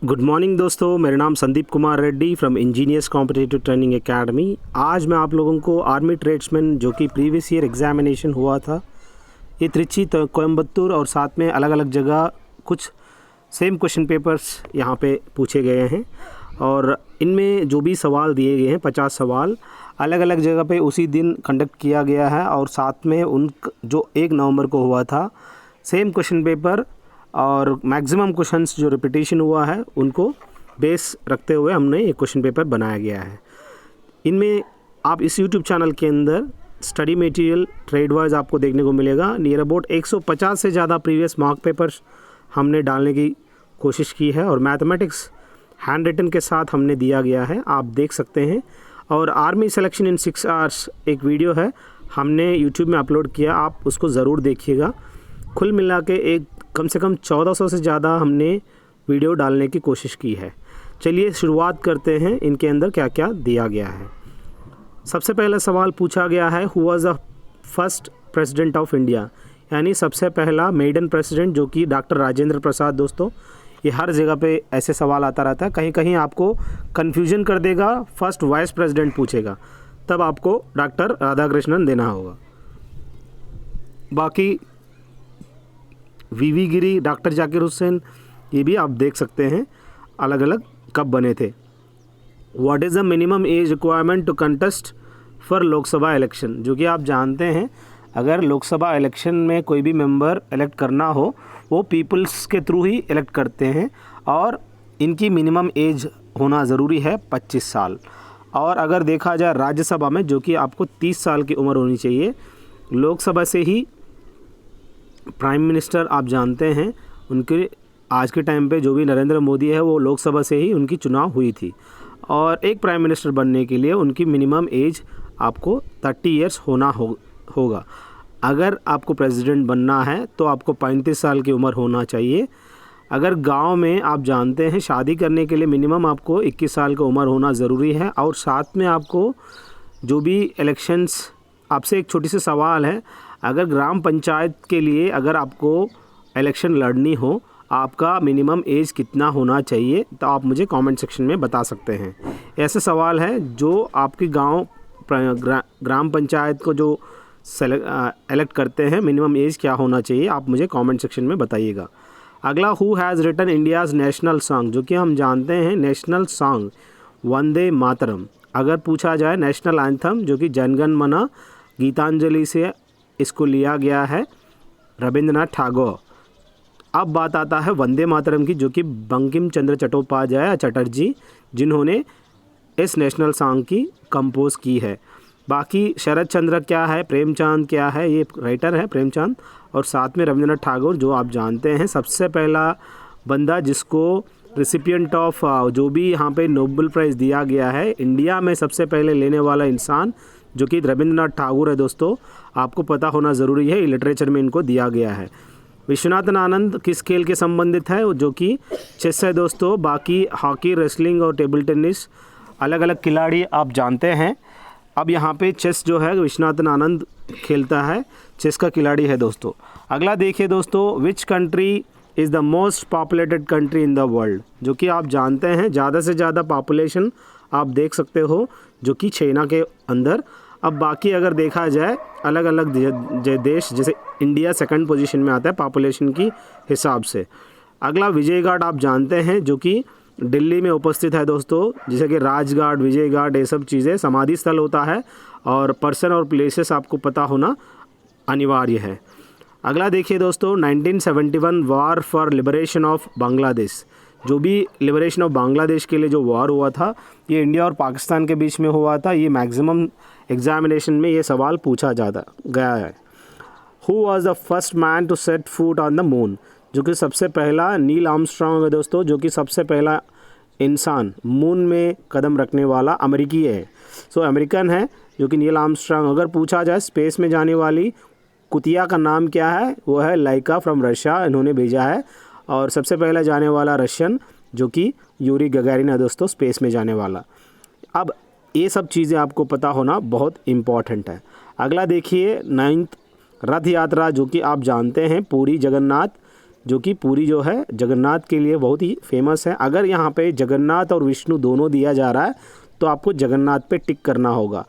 Good morning दोस्तों, मेरा नाम Sandeep Kumar Reddy from engineers competitive training academy. आज मैं आप लोगों को आर्मी ट्रेड्समैन जो कि प्रीवियस ईयर एग्जामिनेशन हुआ था, ये त्रिची कोयम्बतूर और साथ में अलग अलग जगह कुछ सेम क्वेश्चन पेपर्स यहाँ पे पूछे गए हैं और इनमें जो भी सवाल दिए गए हैं 50 सवाल अलग अलग जगह पे उसी दिन कंडक्ट किया गया है और साथ में उन जो 1 नवंबर को हुआ था सेम क्वेश्चन पेपर और मैक्सिमम क्वेश्चंस जो रिपीटेशन हुआ है उनको बेस रखते हुए हमने एक क्वेश्चन पेपर बनाया गया है। इनमें आप इस यूट्यूब चैनल के अंदर स्टडी मटेरियल ट्रेड वाइज आपको देखने को मिलेगा। नियर अबाउट 150 से ज़्यादा प्रीवियस मॉक पेपर्स हमने डालने की कोशिश की है और मैथमेटिक्स हैंड रिटन के साथ हमने दिया गया है, आप देख सकते हैं। और आर्मी सिलेक्शन इन 6 आवर्स एक वीडियो है, हमने यूट्यूब में अपलोड किया, आप उसको ज़रूर देखिएगा। कुल मिला के एक कम से कम 1400 से ज़्यादा हमने वीडियो डालने की कोशिश की है। चलिए शुरुआत करते हैं, इनके अंदर क्या क्या दिया गया है। सबसे पहला सवाल पूछा गया है, who was the first president of India, यानी सबसे पहला मेडन प्रेसिडेंट जो कि डॉक्टर राजेंद्र प्रसाद। दोस्तों ये हर जगह पे ऐसे सवाल आता रहता है, कहीं कहीं आपको कन्फ्यूजन कर देगा, फर्स्ट वाइस प्रेसिडेंट पूछेगा, तब आपको डॉक्टर राधाकृष्णन देना होगा। बाकी वीवी गिरी, डॉक्टर जाकिर हुसैन, ये भी आप देख सकते हैं अलग अलग कब बने थे। What is the minimum age requirement to contest for Lok Sabha election, जो कि आप जानते हैं अगर लोकसभा इलेक्शन में कोई भी मेंबर इलेक्ट करना हो वो पीपल्स के थ्रू ही इलेक्ट करते हैं और इनकी मिनिमम एज होना ज़रूरी है 25 साल। और अगर देखा जाए राज्यसभा में जो कि आपको 30 साल की उम्र होनी चाहिए। लोकसभा से ही प्राइम मिनिस्टर आप जानते हैं उनके आज के टाइम पे जो भी नरेंद्र मोदी है वो लोकसभा से ही उनकी चुनाव हुई थी और एक प्राइम मिनिस्टर बनने के लिए उनकी मिनिमम एज आपको 30 ईयर्स होना होगा। अगर आपको प्रेसिडेंट बनना है तो आपको 35 साल की उम्र होना चाहिए। अगर गांव में आप जानते हैं शादी करने के लिए मिनिमम आपको 21 साल की उम्र होना ज़रूरी है। और साथ में आपको जो भी इलेक्शंस, आपसे एक छोटी सी सवाल है, अगर ग्राम पंचायत के लिए अगर आपको इलेक्शन लड़नी हो आपका मिनिमम एज कितना होना चाहिए, तो आप मुझे कमेंट सेक्शन में बता सकते हैं। ऐसे सवाल है जो आपके गांव ग्राम पंचायत को जो इलेक्ट करते हैं मिनिमम एज क्या होना चाहिए, आप मुझे कमेंट सेक्शन में बताइएगा। अगला, who has written India's national song, जो कि हम जानते हैं नेशनल सॉन्ग वंदे मातरम। अगर पूछा जाए नेशनल एंथम जो कि जनगण मन गीतांजलि से इसको लिया गया है रविंद्रनाथ ठाकुर। अब बात आता है वंदे मातरम की, जो कि बंकिम चंद्र चट्टोपाध्याय चटर्जी जिन्होंने इस नेशनल सॉन्ग की कंपोज की है। बाकी शरद चंद्र क्या है, प्रेमचंद क्या है, ये राइटर है प्रेमचंद, और साथ में रविंद्रनाथ ठाकुर जो आप जानते हैं सबसे पहला बंदा जिसको रिसिपिएंट ऑफ जो भी यहाँ पे नोबेल प्राइज़ दिया गया है, इंडिया में सबसे पहले लेने वाला इंसान जो कि रविंद्रनाथ ठाकुर है। दोस्तों आपको पता होना ज़रूरी है, लिटरेचर में इनको दिया गया है। विश्वनाथन आनंद किस खेल के संबंधित है, जो कि चेस है। दोस्तों बाकी हॉकी, रेसलिंग और टेबल टेनिस अलग अलग खिलाड़ी आप जानते हैं। अब यहाँ पे चेस जो है विश्वनाथन आनंद खेलता है, चेस का खिलाड़ी है दोस्तों। अगला देखिए दोस्तों, which country is the most populated country in the world, जो कि आप जानते हैं ज़्यादा से ज़्यादा पॉपुलेशन आप देख सकते हो जो कि चाइना के अंदर। अब बाकी अगर देखा जाए अलग अलग देश, जैसे इंडिया सेकंड पोजीशन में आता है पॉपुलेशन की हिसाब से। अगला विजयघाट आप जानते हैं जो कि दिल्ली में उपस्थित है दोस्तों, जैसे कि राजघाट, विजयघाट, ये सब चीज़ें समाधि स्थल होता है और पर्सन और प्लेसेस आपको पता होना अनिवार्य है। अगला देखिए दोस्तों, 1971 war for liberation of Bangladesh, जो भी लिबरेशन ऑफ बांग्लादेश के लिए जो वॉर हुआ था ये इंडिया और पाकिस्तान के बीच में हुआ था। ये मैक्सिमम एग्जामिनेशन में ये सवाल पूछा जाता गया है। Who was the first man to set foot on the moon, जो कि सबसे पहला नील आर्मस्ट्रांग है दोस्तों, जो कि सबसे पहला इंसान मून में कदम रखने वाला अमेरिकी है। सो अमेरिकन है जो कि नील आर्मस्ट्रांग। अगर पूछा जाए स्पेस में जाने वाली कुतिया का नाम क्या है, वो है लाइका फ्रॉम रशिया, इन्होंने भेजा है। और सबसे पहले जाने वाला रशियन जो कि यूरी गगैरिन है दोस्तों, स्पेस में जाने वाला। अब ये सब चीज़ें आपको पता होना बहुत इम्पॉर्टेंट है। अगला देखिए 9th रथ यात्रा, जो कि आप जानते हैं पूरी जगन्नाथ जो कि पूरी जो है जगन्नाथ के लिए बहुत ही फेमस है। अगर यहाँ पे जगन्नाथ और विष्णु दोनों दिया जा रहा है तो आपको जगन्नाथ पे टिक करना होगा।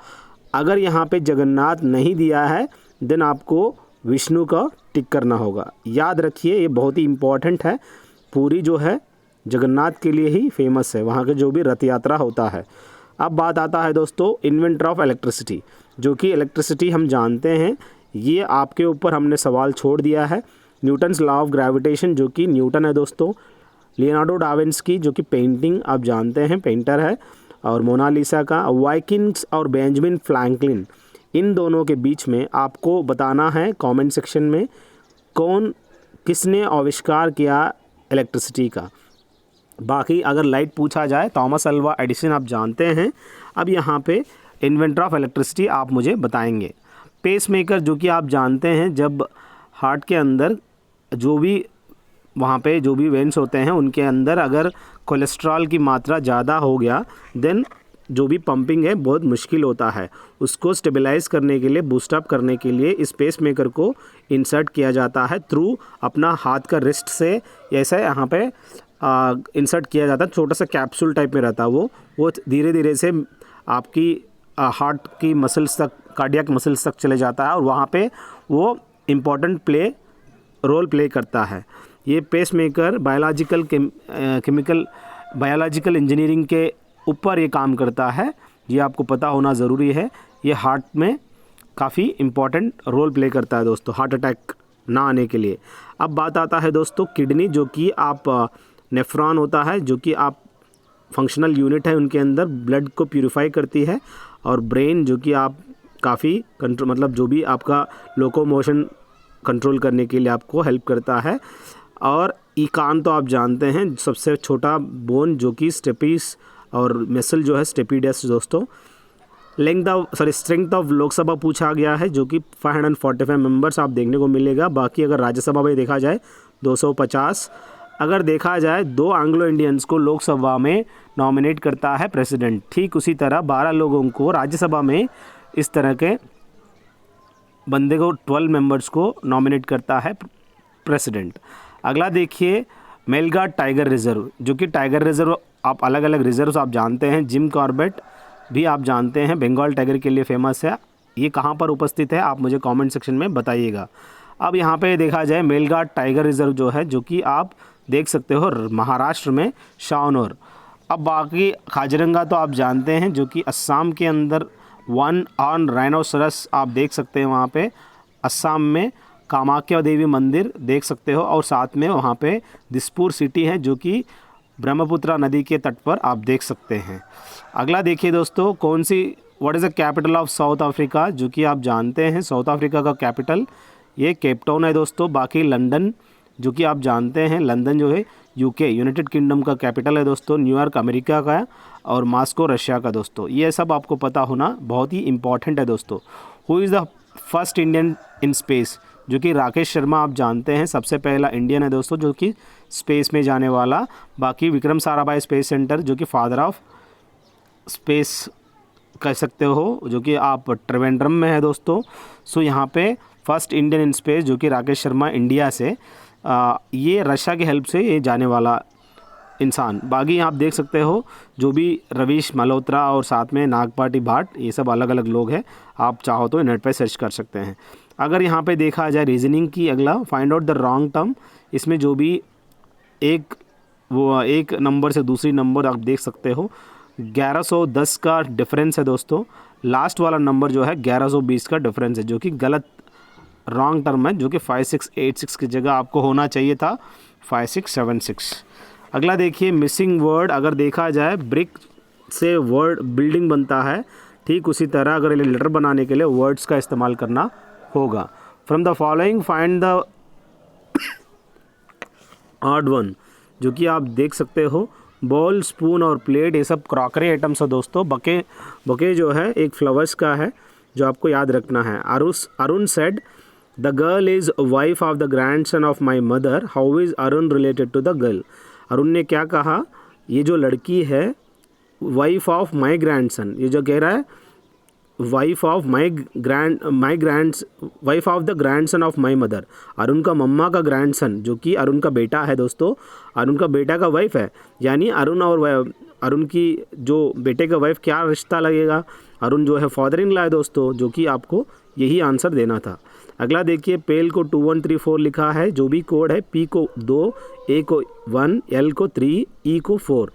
अगर यहाँ पे जगन्नाथ नहीं दिया है देन आपको विष्णु का टिक करना होगा। याद रखिए ये बहुत ही इम्पॉर्टेंट है। पूरी जो है जगन्नाथ के लिए ही फेमस है, वहाँ के जो भी रथ यात्रा होता है। अब बात आता है दोस्तों इन्वेंटर ऑफ इलेक्ट्रिसिटी, जो कि इलेक्ट्रिसिटी हम जानते हैं, ये आपके ऊपर हमने सवाल छोड़ दिया है। न्यूटन्स लॉ ऑफ ग्रेविटेशन, जो कि न्यूटन है दोस्तों। लियोनार्डो डा विंची, जो कि पेंटिंग आप जानते हैं पेंटर है, और मोनालिसा का। वाइकिंग्स और बेंजामिन फ्रैंकलिन, इन दोनों के बीच में आपको बताना है कमेंट सेक्शन में किसने आविष्कार किया इलेक्ट्रिसिटी का। बाकी अगर लाइट पूछा जाए थॉमस अल्वा एडिसन आप जानते हैं। अब यहाँ पे इन्वेंटर ऑफ इलेक्ट्रिसिटी आप मुझे बताएंगे। पेसमेकर, जो कि आप जानते हैं जब हार्ट के अंदर जो भी वहाँ पे जो भी वेंस होते हैं उनके अंदर अगर कोलेस्ट्रॉल की मात्रा ज़्यादा हो गया देन जो भी पंपिंग है बहुत मुश्किल होता है। उसको स्टेबलाइज करने के लिए, बूस्टअप करने के लिए इस पेसमेकर को इंसर्ट किया जाता है थ्रू अपना हाथ का रिस्ट से। ऐसा यहाँ पे इंसर्ट किया जाता है, छोटा सा कैप्सूल टाइप में रहता है वो धीरे धीरे से आपकी हार्ट की मसल्स तक, कार्डियक मसल्स तक चले जाता है और वहाँ पे वो इम्पॉर्टेंट रोल प्ले करता है। ये पेसमेकर बायोलॉजिकल इंजीनियरिंग के ऊपर ये काम करता है, ये आपको पता होना ज़रूरी है। ये हार्ट में काफ़ी इम्पॉर्टेंट रोल प्ले करता है दोस्तों, हार्ट अटैक ना आने के लिए। अब बात आता है दोस्तों किडनी, जो कि आप नेफ्रॉन होता है, जो कि आप फंक्शनल यूनिट है उनके अंदर, ब्लड को प्यूरिफाई करती है। और ब्रेन, जो कि आप काफ़ी कंट्रोल, मतलब जो भी आपका लोकोमोशन कंट्रोल करने के लिए आपको हेल्प करता है। और कान तो आप जानते हैं सबसे छोटा बोन, जो कि स्टेपीस और मसल जो है स्टेपीडस दोस्तों। स्ट्रेंथ ऑफ लोकसभा पूछा गया है, जो कि 545 मेंबर्स आप देखने को मिलेगा। बाकी अगर राज्यसभा में देखा जाए 250। अगर देखा जाए 2 एंग्लो इंडियंस को लोकसभा में नॉमिनेट करता है प्रेसिडेंट, ठीक उसी तरह 12 लोगों को राज्यसभा में इस तरह के बंदे को 12 मेंबर्स को नॉमिनेट करता है प्रेसिडेंट। अगला देखिए मेलघाट टाइगर रिजर्व, जो कि टाइगर रिजर्व आप अलग अलग रिजर्व्स आप जानते हैं। जिम कॉर्बेट भी आप जानते हैं बंगाल टाइगर के लिए फेमस है। ये कहाँ पर उपस्थित है आप मुझे कमेंट सेक्शन में बताइएगा। अब यहाँ पे देखा जाए मेलघाट टाइगर रिजर्व जो है, जो कि आप देख सकते हो महाराष्ट्र में शावनूर। अब बाकी काजीरंगा तो आप जानते हैं, जो कि असम के अंदर वन ऑन राइनोसरस आप देख सकते हैं वहाँ पे असम में। कामाख्या देवी मंदिर देख सकते हो, और साथ में वहाँ पे दिसपुर सिटी है, जो कि ब्रह्मपुत्र नदी के तट पर आप देख सकते हैं। अगला देखिए दोस्तों what is the capital of south Africa, जो कि आप जानते हैं साउथ अफ्रीका का कैपिटल ये केप टाउन है दोस्तों। बाकी लंदन, जो कि आप जानते हैं लंदन जो है यूके यूनाइटेड किंगडम का कैपिटल है दोस्तों। न्यूयॉर्क अमेरिका का, और मॉस्को रशिया का दोस्तों। ये सब आपको पता होना बहुत ही इंपॉर्टेंट है दोस्तों। Who is the first Indian in space, जो कि राकेश शर्मा आप जानते हैं सबसे पहला इंडियन है दोस्तों जो कि स्पेस में जाने वाला। बाकी विक्रम साराभाई स्पेस सेंटर, जो कि फादर ऑफ स्पेस कह सकते हो, जो कि आप त्रिवेंद्रम में है दोस्तों। सो यहाँ पे फर्स्ट इंडियन इन स्पेस, जो कि राकेश शर्मा इंडिया से, ये रशिया की हेल्प से ये जाने वाला इंसान। बाकी आप देख सकते हो जो भी रवीश मल्होत्रा और साथ में नागपाटी भाट, ये सब अलग अलग लोग हैं। आप चाहो तो नेट पे सर्च कर सकते हैं। अगर यहाँ पे देखा जाए रीजनिंग की, अगला find out the wrong term, इसमें जो भी एक नंबर से दूसरी नंबर आप देख सकते हो 1110 का डिफरेंस है दोस्तों। लास्ट वाला नंबर जो है 1120 का डिफरेंस है, जो कि गलत रॉन्ग टर्म है, जो कि 5686 की जगह आपको होना चाहिए था 5676। अगला देखिए मिसिंग वर्ड, अगर देखा जाए ब्रिक से वर्ड बिल्डिंग बनता है, ठीक उसी तरह अगर लेटर बनाने के लिए वर्ड्स का इस्तेमाल करना होगा। From the following find the odd one, जो कि आप देख सकते हो बॉल, स्पून और प्लेट, ये सब क्रॉकरी आइटम्स है दोस्तों। बके जो है एक फ्लावर्स का है, जो आपको याद रखना है। Arun said the girl is wife of the grandson of my mother, how is Arun related to the girl. Arun ने क्या कहा, ये जो लड़की है वाइफ ऑफ माई ग्रैंडसन, ये जो कह रहा है wife of wife of the grandson of my mother. Arun का मम्मा का ग्रैंडसन जो कि अरुण का बेटा है दोस्तों, अरुण का बेटा का वाइफ है, यानी अरुण और अरुण की जो बेटे का वाइफ क्या रिश्ता लगेगा, अरुण जो है फादर इन लॉ है दोस्तों, जो कि आपको यही आंसर देना था। अगला देखिए, पेल को 2134 लिखा है, जो भी कोड है पी को 2, ए को 1, एल को 3, ई को 4।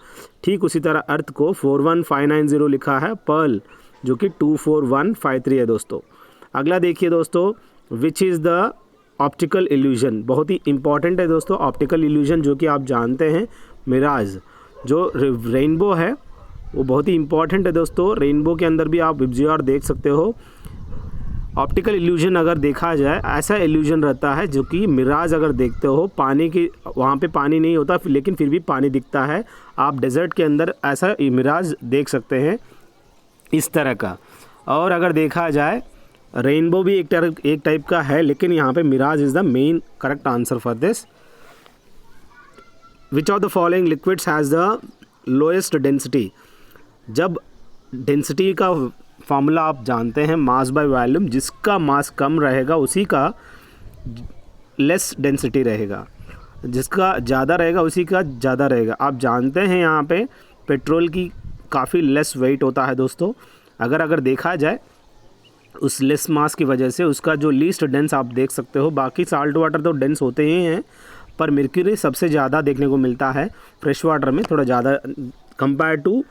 ठीक उसी तरह अर्थ को 41590 लिखा है, पर्ल जो कि 24153 है दोस्तों। अगला देखिए दोस्तों, which is the optical illusion, बहुत ही इंपॉर्टेंट है दोस्तों। ऑप्टिकल इल्यूजन जो कि आप जानते हैं मिराज, जो रेनबो है वो बहुत ही इंपॉर्टेंट है दोस्तों। रेनबो के अंदर भी आप विबजीआर देख सकते हो। ऑप्टिकल इल्यूजन अगर देखा जाए, ऐसा इल्यूजन रहता है जो कि मिराज अगर देखते हो, पानी की वहाँ पे पानी नहीं होता लेकिन फिर भी पानी दिखता है। आप डेजर्ट के अंदर ऐसा मिराज देख सकते हैं इस तरह का। और अगर देखा जाए रेनबो भी एक टाइप का है, लेकिन यहाँ पे mirage is the main correct answer for this. Which of the following liquids has the lowest density. जब डेंसिटी का फार्मूला आप जानते हैं मास बाय वॉल्यूम, जिसका मास कम रहेगा उसी का लेस डेंसिटी रहेगा, जिसका ज़्यादा रहेगा उसी का ज़्यादा रहेगा। आप जानते हैं यहाँ पे पेट्रोल की काफ़ी लेस वेट होता है दोस्तों। अगर देखा जाए उस लेस मास की वजह से उसका जो लीस्ट डेंस आप देख सकते हो। बाकी साल्ट वाटर तो डेंस होते ही हैं, पर मर्क्यूरी सबसे ज़्यादा देखने को मिलता है फ्रेश वाटर में, थोड़ा ज़्यादा कंपेयर टू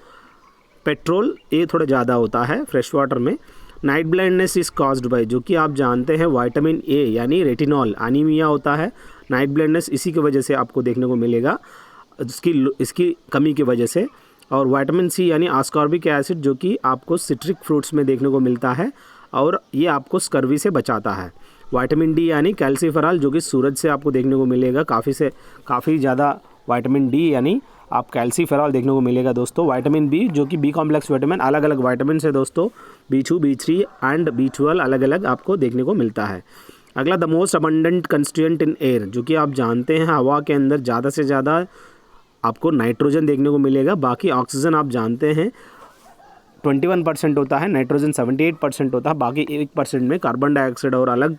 पेट्रोल, ये थोड़ा ज़्यादा होता है फ्रेश वाटर में। Night blindness is caused by, जो कि आप जानते हैं विटामिन ए यानी रेटिनॉल, एनीमिया होता है। नाइट ब्लाइंडनेस इसी की वजह से आपको देखने को मिलेगा, इसकी कमी की वजह से। और विटामिन सी यानी आस्कॉर्बिक एसिड, जो कि आपको सिट्रिक फ्रूट्स में देखने को मिलता है और ये आपको स्कर्वी से बचाता है। विटामिन डी यानी कैल्सीफेरॉल, जो कि सूरज से आपको देखने को मिलेगा, काफ़ी ज़्यादा विटामिन डी यानी आप कैल्सीफेरॉल देखने को मिलेगा दोस्तों। विटामिन बी जो कि बी कॉम्प्लेक्स विटामिन, अलग अलग विटामिन है दोस्तों, B2, B3 एंड B12 अलग अलग आपको देखने को मिलता है। अगला, the most abundant constituent in air, जो कि आप जानते हैं हवा के अंदर ज़्यादा से ज़्यादा आपको नाइट्रोजन देखने को मिलेगा। बाकी ऑक्सीजन आप जानते हैं 21% होता है, नाइट्रोजन 78% होता है, बाकी 1% में कार्बन डाइऑक्साइड और अलग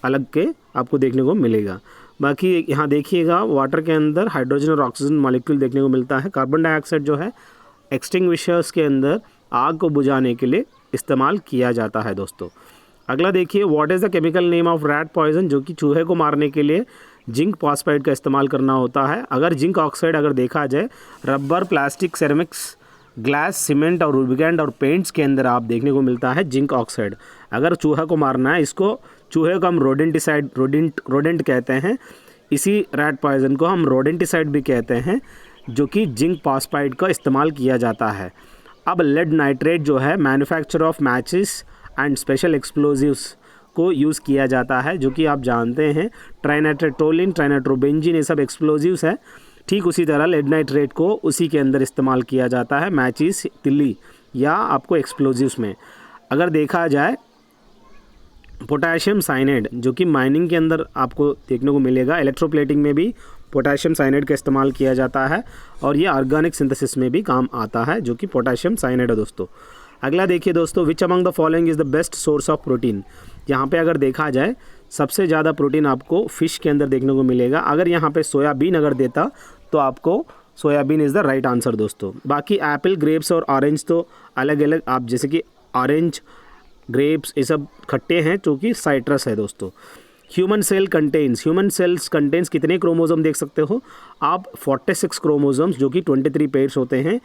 अलग के आपको देखने को मिलेगा। बाकी यहाँ देखिएगा वाटर के अंदर हाइड्रोजन और ऑक्सीजन मॉलिक्यूल देखने को मिलता है। कार्बन डाइऑक्साइड जो है एक्सटिंग्विशर्स के अंदर आग को बुझाने के लिए इस्तेमाल किया जाता है दोस्तों। अगला देखिए, what is the chemical name of rat poison, जो कि चूहे को मारने के लिए जिंक फॉस्फाइड का इस्तेमाल करना होता है। अगर जिंक ऑक्साइड अगर देखा जाए rubber, plastic, ceramics, glass, cement और रूबिकेंट और पेंट्स के अंदर आप देखने को मिलता है जिंक ऑक्साइड। अगर चूहा को मारना है, इसको चूहे को हम रोडेंट कहते हैं, इसी रैट पॉइजन को हम रोडेंटिसाइड भी कहते हैं, जो कि जिंक फॉस्फाइड का इस्तेमाल किया जाता है। अब लेड नाइट्रेट जो है manufacture of matches and special explosives को यूज़ किया जाता है, जो कि आप जानते हैं ट्राइनाइट्रोटोलिन, ट्राइनाइट्रोबेंजीन, ये सब एक्सप्लोजिव्स है। ठीक उसी तरह लेड नाइट्रेट को उसी के अंदर इस्तेमाल किया जाता है मैचिस, तिल्ली या आपको एक्सप्लोजिव्स में। अगर देखा जाए पोटेशियम साइनाइड, जो कि माइनिंग के अंदर आपको देखने को मिलेगा, इलेक्ट्रोप्लेटिंग में भी पोटेशियम साइनाइड का इस्तेमाल किया जाता है और ये ऑर्गेनिक सिंथेसिस में भी काम आता है, जो कि पोटेशियम साइनाइड है दोस्तों। अगला देखिए दोस्तों, which among the following is the best source of protein. यहाँ पे अगर देखा जाए सबसे ज़्यादा प्रोटीन आपको फ़िश के अंदर देखने को मिलेगा। अगर यहाँ पे सोयाबीन अगर देता तो आपको soybean is the right answer दोस्तों। बाकी एप्पल, ग्रेप्स और ऑरेंज तो अलग अलग, आप जैसे कि ऑरेंज, ग्रेप्स ये सब खट्टे हैं, जो कि साइट्रस है दोस्तों। ह्यूमन सेल्स कंटेन्स कितने क्रोमोसोम देख सकते हो आप? 46 क्रोमोसोम्स, जो कि 23 पेयर्स होते हैं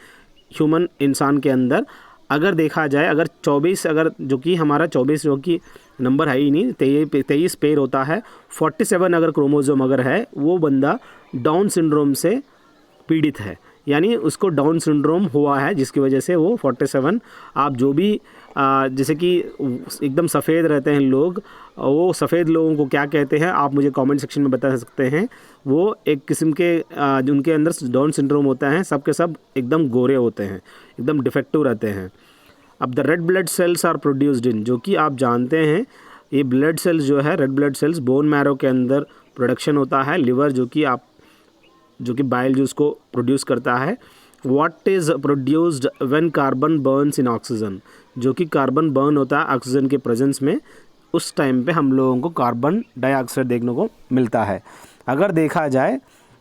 ह्यूमन इंसान के अंदर। अगर देखा जाए अगर 24 अगर जो कि हमारा 24 जो कि नंबर है ही नहीं, 23 पेयर होता है। 47 अगर क्रोमोसोम अगर है, वो बंदा डाउन सिंड्रोम से पीड़ित है, यानी उसको डाउन सिंड्रोम हुआ है, जिसकी वजह से वो 47। आप जो भी जैसे कि एकदम सफ़ेद रहते हैं लोग, वो सफ़ेद लोगों को क्या कहते हैं आप मुझे कमेंट सेक्शन में बता सकते हैं। वो एक किस्म के उनके अंदर डाउन सिंड्रोम होता है, सब के सब एकदम गोरे होते हैं, एकदम डिफेक्टिव रहते हैं। अब the red blood cells are produced in, जो कि आप जानते हैं ये ब्लड सेल्स जो है, red blood cells bone marrow के अंदर प्रोडक्शन होता है। लिवर जो कि बाइल जूस को प्रोड्यूस करता है, what is produced when carbon Burns in oxygen, जो कि कार्बन बर्न होता है ऑक्सीजन के प्रेजेंस में, उस टाइम पे हम लोगों को कार्बन डाइऑक्साइड देखने को मिलता है। अगर देखा जाए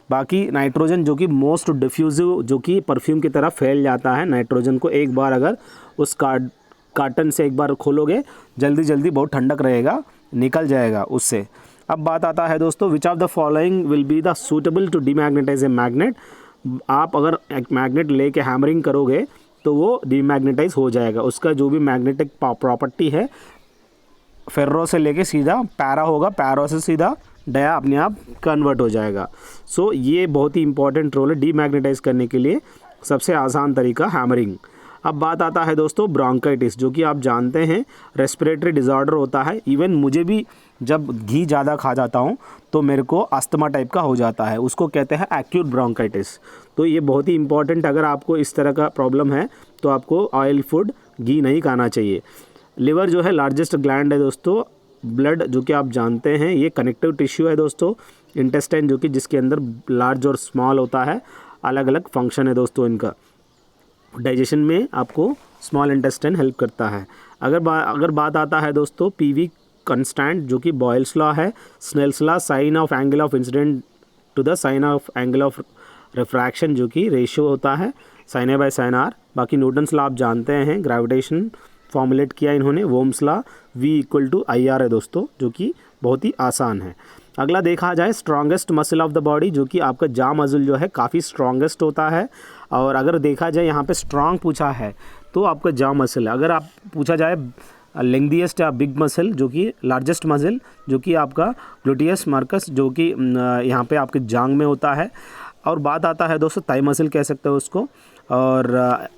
बाकी नाइट्रोजन जो कि मोस्ट डिफ्यूजिव, जो कि परफ्यूम की तरह फैल जाता है, नाइट्रोजन को एक बार अगर उस कार्टन से एक बार खोलोगे जल्दी जल्दी बहुत ठंडक रहेगा, निकल जाएगा उससे। अब बात आता है दोस्तों, which of the following will be the suitable to demagnetize a magnet. आप अगर एक मैग्नेट लेके हैमरिंग करोगे तो वो डीमैग्नेटाइज हो जाएगा, उसका जो भी मैग्नेटिक प्रॉपर्टी है फेर्रो से लेके सीधा पैरा होगा, पैरा से सीधा डाया अपने आप कन्वर्ट हो जाएगा। सो ये बहुत ही इंपॉर्टेंट रोल है डीमैग्नेटाइज करने के लिए, सबसे आसान तरीका हैमरिंग। अब बात आता है दोस्तों ब्रोंकाइटिस, जो कि आप जानते हैं रेस्पिरेटरी डिसऑर्डर होता है। इवन मुझे भी जब घी ज़्यादा खा जाता हूँ तो मेरे को अस्थमा टाइप का हो जाता है, उसको कहते हैं एक्यूट ब्रोंकाइटिस। तो ये बहुत ही इंपॉर्टेंट, अगर आपको इस तरह का प्रॉब्लम है तो आपको ऑयल फूड, घी नहीं खाना चाहिए। लिवर जो है लार्जेस्ट ग्लैंड है दोस्तों। ब्लड जो कि आप जानते हैं ये कनेक्टिव टिश्यू है दोस्तों। इंटेस्टाइन जो कि जिसके अंदर लार्ज और स्मॉल होता है, अलग अलग फंक्शन है दोस्तों इनका। डाइजेशन में आपको स्मॉल इंटेस्टाइन हेल्प करता है। अगर बात आता है दोस्तों पीवी कंस्टेंट, जो कि बॉयल्स लॉ है, Snell's law, sine of angle of incidence to the sine of angle of refraction, जो कि रेशियो होता है sine A by sine R. बाकी न्यूटन्स लॉ आप जानते हैं, ग्रेविटेशन फॉर्मुलेट किया इन्होंने, वोम्स लॉ, V = IR है दोस्तों, जो कि बहुत ही आसान है। अगला देखा जाए strongest muscle of the body, जो कि आपका जा मसल जो है काफ़ी स्ट्रॉन्गेस्ट होता है। और अगर देखा जाए यहाँ पे स्ट्रॉन्ग पूछा है तो आपका जा मसल है। अगर आप पूछा जाए लेंथीएस्ट या बिग मसल, जो कि लार्जेस्ट मसल, जो कि आपका ग्लूटियस मार्कस, जो कि यहाँ पे आपके जांग में होता है। और बात आता है दोस्तों थाई मसल कह सकते हो उसको। और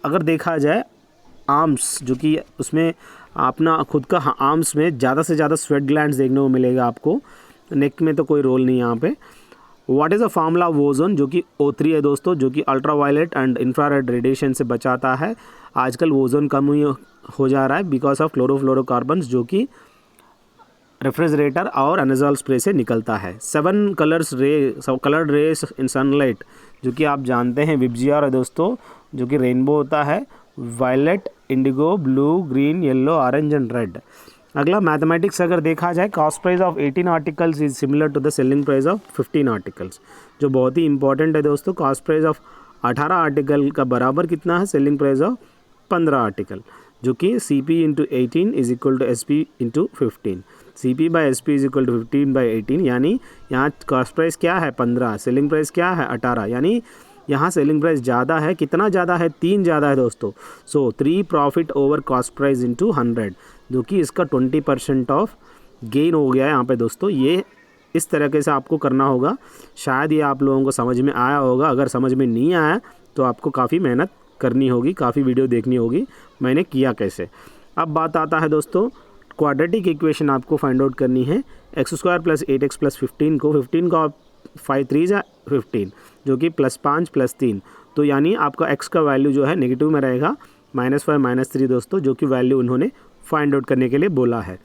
अगर देखा जाए आर्म्स, जो कि उसमें अपना खुद का आर्म्स में ज़्यादा से ज़्यादा स्वेट ग्लैंड्स देखने को मिलेगा आपको। नेक में तो कोई रोल नहीं यहाँ पे। What is a formula of ozone, जो कि O3 है दोस्तों, जो कि ultraviolet and infrared radiation से बचाता है। आजकल ओजोन कम हो जा रहा है बिकॉज ऑफ क्लोरोफ्लोरोकार्बन्स, जो कि रेफ्रिजरेटर और एनाजॉल स्प्रे से निकलता है। 7 कलर्ड रेस इन सनलाइट, जो कि आप जानते हैं विबजिआर है दोस्तों, जो कि रेनबो होता है, violet, indigo, blue, green, yellow, orange and red. अगला मैथमेटिक्स अगर देखा जाए, cost price of 18 articles is similar to the selling price of 15 articles, जो बहुत ही इंपॉर्टेंट है दोस्तों। कॉस्ट प्राइस ऑफ 18 आर्टिकल का बराबर कितना है, सेलिंग प्राइस ऑफ 15 आर्टिकल, जो कि CP × 18 is equal to SP × 15। CP by SP is equal to 15/18, यानी यहाँ कॉस्ट प्राइस क्या है 15, सेलिंग प्राइस क्या है 18, यानी यहाँ सेलिंग प्राइस ज़्यादा है। कितना ज़्यादा है, 3 ज़्यादा है दोस्तों। सो 3 प्रॉफिट ओवर कॉस्ट प्राइस × 100, जो कि इसका 20% ऑफ गेन हो गया है यहाँ पे दोस्तों। ये इस तरीके से आपको करना होगा। शायद ये आप लोगों को समझ में आया होगा। अगर समझ में नहीं आया तो आपको काफ़ी मेहनत करनी होगी, काफ़ी वीडियो देखनी होगी मैंने किया कैसे। अब बात आता है दोस्तों क्वाड्रेटिक इक्वेशन आपको फाइंड आउट करनी है। x² + 8x + 15 को 15 का 5 3 15, जो कि +5 + 3, तो यानी आपका x का वैल्यू जो है नेगेटिव में रहेगा, -5 -3 दोस्तों, जो कि वैल्यू उन्होंने फाइंड आउट करने के लिए बोला है।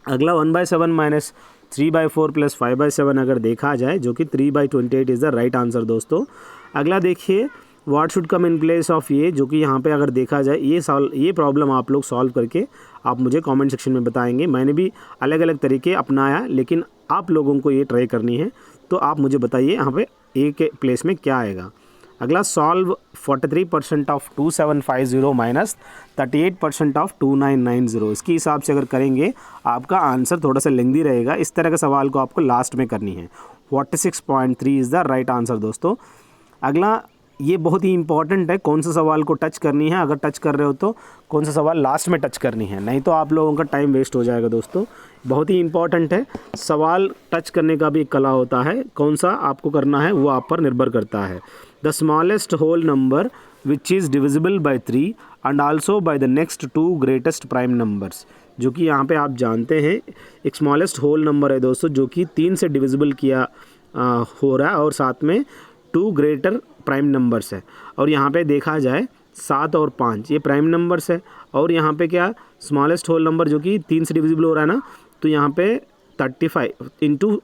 अगला 1/7 - 3/4 + 5/7 अगर देखा जाए, जो कि 3/28 इज़ द राइट आंसर दोस्तों। अगला देखिए what should come in place of ये, जो कि यहाँ पे अगर देखा जाए ये प्रॉब्लम आप लोग सॉल्व करके आप मुझे कमेंट सेक्शन में बताएंगे। मैंने भी अलग अलग तरीके अपनाया, लेकिन आप लोगों को ये ट्राई करनी है, तो आप मुझे बताइए यहाँ पे ए के प्लेस में क्या आएगा। अगला सॉल्व 43% ऑफ 2750 माइनस 38% ऑफ 2990, इसके हिसाब से अगर करेंगे आपका आंसर थोड़ा सा लेंदी रहेगा। इस तरह के सवाल को आपको लास्ट में करनी है। 46.3 इज़ द राइट आंसर दोस्तों। अगला ये बहुत ही इंपॉर्टेंट है, कौन सा सवाल को टच करनी है, अगर टच कर रहे हो तो कौन सा सवाल लास्ट में टच करनी है, नहीं तो आप लोगों का टाइम वेस्ट हो जाएगा दोस्तों। बहुत ही इंपॉर्टेंट है, सवाल टच करने का भी एक कला होता है, कौन सा आपको करना है वो आप पर निर्भर करता है। The smallest whole number which is divisible by 3 and also by the next 2 greatest prime numbers, जो कि यहाँ पे आप जानते हैं एक स्मॉलेस्ट होल नंबर है दोस्तों, जो कि 3 से डिविजिबल किया हो रहा है और साथ में 2 ग्रेटर प्राइम नंबर्स है। और यहाँ पे देखा जाए 7 और 5 ये प्राइम नंबर्स है, और यहाँ पे क्या स्मॉलेस्ट होल नंबर जो कि 3 से डिविजिबल हो रहा है ना, तो यहाँ पे 35 इंटू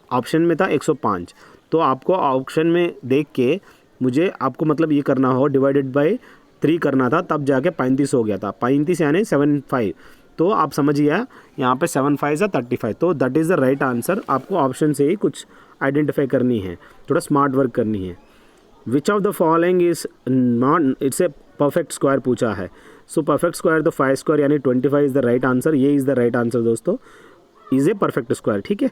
ऑप्शन में था 105, तो आपको ऑप्शन में देख के मुझे आपको मतलब ये करना हो, डिवाइडेड बाय 3 करना था, तब जाके 35 हो गया था। 35 यानी 75, तो आप समझिए यहाँ पे 7 5 या 35, तो that is the right answer. आपको ऑप्शन से ही कुछ आइडेंटिफाई करनी है, थोड़ा स्मार्ट वर्क करनी है। विच of the following is not, it's a perfect square पूछा है। सो परफेक्ट स्क्वायर तो 5 स्क्वायर यानी 25 इज़ द राइट आंसर। ये इज़ द राइट आंसर दोस्तों, इज़ ए परफेक्ट स्क्वायर। ठीक है,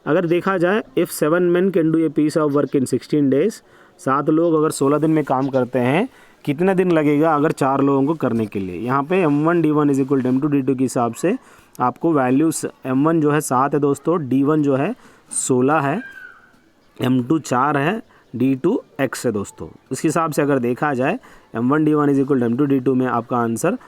अगर देखा जाए if 7 men can do a piece of work in 16 days, 7 लोग अगर 16 दिन में काम करते हैं, कितना दिन लगेगा अगर 4 लोगों को करने के लिए। यहाँ पे M1 D1 is equal M2 D2 के हिसाब से आपको वैल्यूज, M1 जो है 7 है दोस्तों, D1 जो है 16 है, M2 4 है, D2 X है दोस्तों। इस हिसाब से अगर देखा जाए M1 D1 is equal M2 D2 में आपका आंसर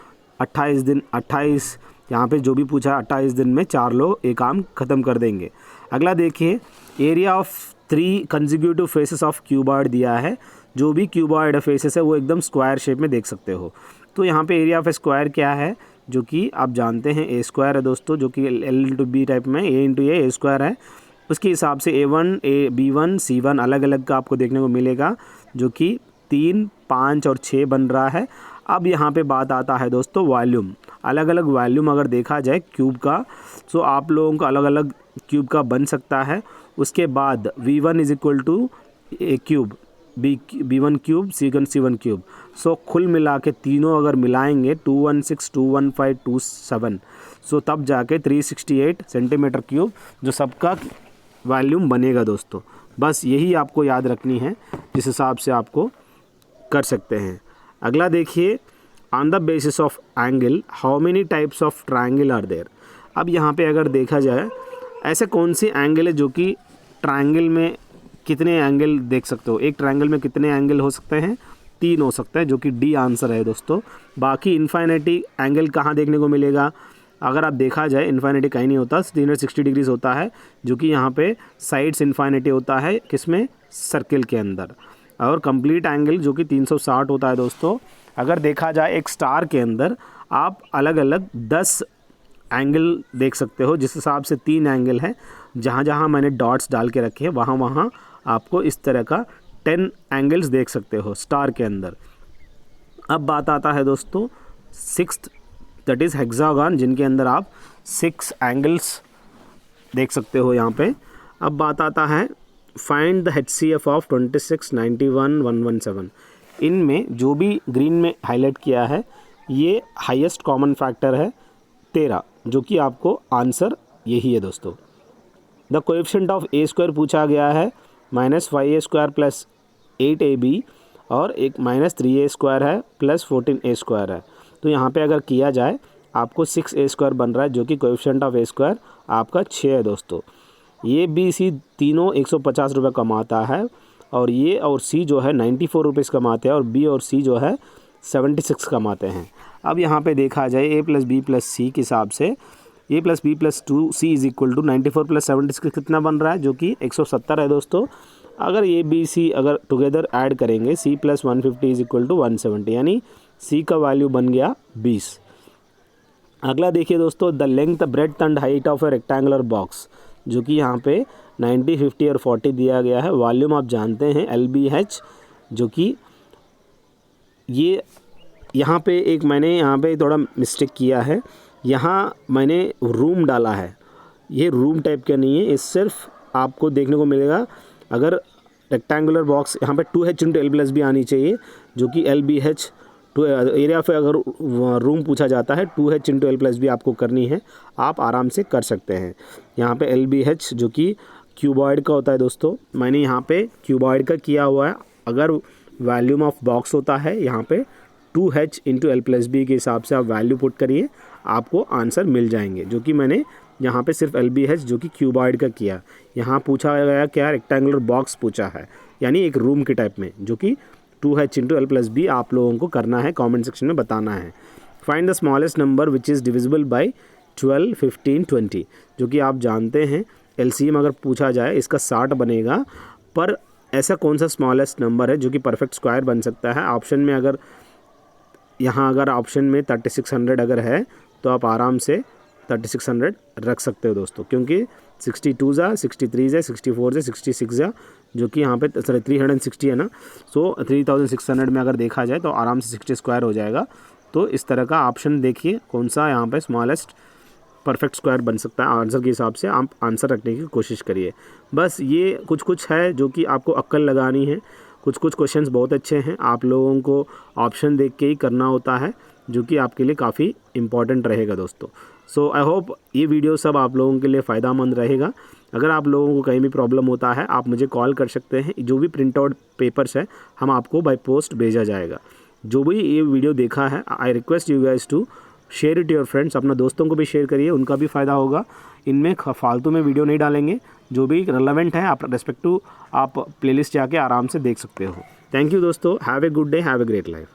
28 दिन, 28 यहाँ पे जो भी पूछा 28 दिन में 4 लोग ये काम ख़त्म कर देंगे। अगला देखिए, area of 3 consecutive faces of cuboid दिया है। जो भी क्यूबॉइड फेसेस है वो एकदम स्क्वायर शेप में देख सकते हो। तो यहाँ पे एरिया ऑफ स्क्वायर क्या है, जो कि आप जानते हैं ए स्क्वायर है दोस्तों, जो कि L इंटू बी टाइप में ए इंटू ए स्क्वायर है। उसके हिसाब से A1 B1 C1 अलग अलग का आपको देखने को मिलेगा, जो कि 3 5 और 6 बन रहा है। अब यहाँ पे बात आता है दोस्तों वॉल्यूम, अलग अलग वॉल्यूम अगर देखा जाए क्यूब का, सो आप लोगों का अलग अलग क्यूब का बन सकता है। उसके बाद V1 is equal to A cube, B1 cube, C1 cube. So कुल मिला के तीनों अगर मिलाएंगे 216 215 27, सो तब जाके 368 सेंटीमीटर क्यूब जो सबका वॉल्यूम बनेगा दोस्तों। बस यही आपको याद रखनी है, जिस हिसाब से आपको कर सकते हैं। अगला देखिए, on the basis of angle how many types of triangle are there. अब यहाँ पे अगर देखा जाए ऐसे कौन सी एंगल है जो कि ट्रायंगल में कितने एंगल देख सकते हो। एक ट्रायंगल में कितने एंगल हो सकते हैं, 3 हो सकते हैं, जो कि डी आंसर है दोस्तों। बाकी इन्फाइनिटी एंगल कहाँ देखने को मिलेगा, अगर आप देखा जाए इन्फाइनिटी कहीं नहीं होता, 360 डिग्रीज होता है, जो कि यहाँ पे साइड्स इन्फाइनिटी होता है, किसमें, सर्किल के अंदर। और कंप्लीट एंगल जो कि 360 होता है दोस्तों। अगर देखा जाए एक स्टार के अंदर आप अलग अलग 10 एंगल देख सकते हो, जिस हिसाब से 3 एंगल है, जहाँ जहाँ मैंने डॉट्स डाल के रखे हैं वहाँ वहाँ आपको इस तरह का 10 एंगल्स देख सकते हो स्टार के अंदर। अब बात आता है दोस्तों 6th, दैट इज़ हेक्सागन, जिनके अंदर आप 6 एंगल्स देख सकते हो यहाँ पे। अब बात आता है फाइंड द HCF ऑफ 26 91 117। इनमें जो भी ग्रीन में हाईलाइट किया है ये हाईएस्ट कॉमन फैक्टर है 13, जो कि आपको आंसर यही है दोस्तों। The coefficient of A square पूछा गया है -5a स्क्वायर प्लस 8ab, और एक -3a स्क्वायर है प्लस 14a स्क्वायर है। तो यहाँ पे अगर किया जाए आपको 6a स्क्वायर बन रहा है, जो कि कोएफिशिएंट ऑफ ए स्क्वायर आपका 6 है दोस्तों। ये बी सी तीनों 150 रुपये कमाता है, और ये और सी जो है 94 रुपीज़ कमाते हैं, और बी और सी जो है 76 कमाते हैं। अब यहाँ पे देखा जाए a plus B plus C के हिसाब से a plus B plus 2c is equal to 94 plus 76 कितना बन रहा है, जो कि 170 है दोस्तों। अगर ए बी सी अगर टुगेदर ऐड करेंगे c plus 150 is equal to 170, यानी c का वैल्यू बन गया 20। अगला देखिए दोस्तों, the length breadth and height of A rectangular box, जो कि यहाँ पे 90 50 और 40 दिया गया है। वॉल्यूम आप जानते हैं LBH, जो कि ये यहाँ पे एक मैंने यहाँ पे थोड़ा मिस्टेक किया है, यहाँ मैंने रूम डाला है, ये रूम टाइप का नहीं है, ये सिर्फ आपको देखने को मिलेगा अगर रेक्टेंगुलर बॉक्स यहाँ पे 2h इंटू L प्लस भी आनी चाहिए, जो कि LBH टू एरिया पे अगर रूम पूछा जाता है 2h इंटू L प्लस भी आपको करनी है, आप आराम से कर सकते हैं। यहाँ पे LBH जो कि क्यूबॉइड का होता है दोस्तों, मैंने यहाँ पे क्यूबॉइड का किया हुआ है। अगर वॉल्यूम ऑफ बॉक्स होता है यहाँ पे 2h into L plus B के हिसाब से आप वैल्यू पुट करिए, आपको आंसर मिल जाएंगे, जो कि मैंने यहाँ पे सिर्फ LBH जो कि क्यूबॉइड का किया। यहाँ पूछा गया क्या, रेक्टेंगुलर बॉक्स पूछा है, यानी एक रूम के टाइप में, जो कि 2h into L plus B आप लोगों को करना है, कमेंट सेक्शन में बताना है। Find the smallest number which is divisible bye 12 15 20, जो कि आप जानते हैं LCM अगर पूछा जाए इसका 60 बनेगा, पर ऐसा कौन सा स्मॉलेस्ट नंबर है जो कि परफेक्ट स्क्वायर बन सकता है। ऑप्शन में अगर यहाँ अगर ऑप्शन में 3600 अगर है तो आप आराम से 3600 रख सकते हो दोस्तों, क्योंकि 62 जा 63 जा 64 जा 66 जा जो कि यहाँ पे 360 है ना, सो 3600 में अगर देखा जाए तो आराम से 60 स्क्वायर हो जाएगा। तो इस तरह का ऑप्शन देखिए कौन सा यहाँ पे स्मॉलेस्ट परफेक्ट स्क्वायर बन सकता है। आंसर के हिसाब से आप आंसर रखने की कोशिश करिए। बस ये कुछ है जो कि आपको अक्ल लगानी है। कुछ क्वेश्चंस बहुत अच्छे हैं, आप लोगों को ऑप्शन देख के ही करना होता है, जो कि आपके लिए काफ़ी इम्पॉर्टेंट रहेगा दोस्तों। सो आई होप ये वीडियो सब आप लोगों के लिए फ़ायदेमंद रहेगा। अगर आप लोगों को कहीं भी प्रॉब्लम होता है आप मुझे कॉल कर सकते हैं। जो भी प्रिंट आउट पेपर्स है हम आपको बाय पोस्ट भेजा जाएगा। जो भी ये वीडियो देखा है, I request you guys to share it your friends. अपना दोस्तों को भी शेयर करिए, उनका भी फ़ायदा होगा। इनमें फालतू में वीडियो नहीं डालेंगे, जो भी रेलेवेंट है आप रेस्पेक्ट टू आप प्लेलिस्ट जाके आराम से देख सकते हो। थैंक यू दोस्तों, have a good day, have a great life.